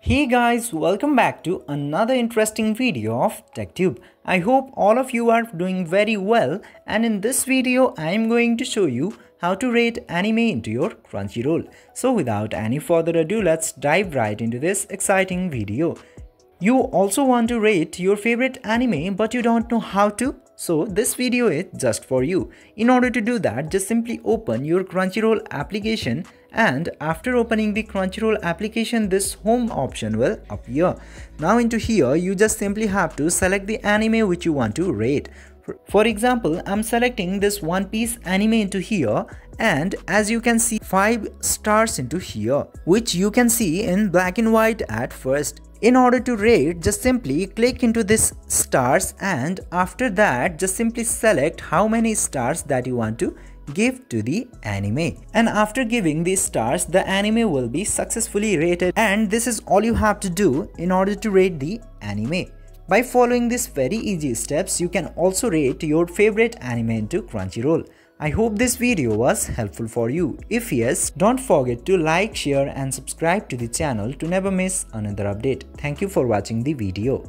Hey guys, welcome back to another interesting video of TechTube. I hope all of you are doing very well, and in this video I am going to show you how to rate anime into your Crunchyroll. So without any further ado, let's dive right into this exciting video. You also want to rate your favorite anime but you don't know how to? So this video is just for you. In order to do that, just simply open your Crunchyroll application, and after opening the Crunchyroll application, this home option will appear. Now into here, you just simply have to select the anime which you want to rate. For example, I'm selecting this One Piece anime into here, and as you can see 5 stars into here, which you can see in black and white at first. In order to rate, just simply click into this stars, and after that just simply select how many stars that you want to give to the anime. And after giving these stars, the anime will be successfully rated, and this is all you have to do in order to rate the anime. By following these very easy steps, you can also rate your favorite anime into Crunchyroll. I hope this video was helpful for you. If yes, don't forget to like, share and subscribe to the channel to never miss another update. Thank you for watching the video.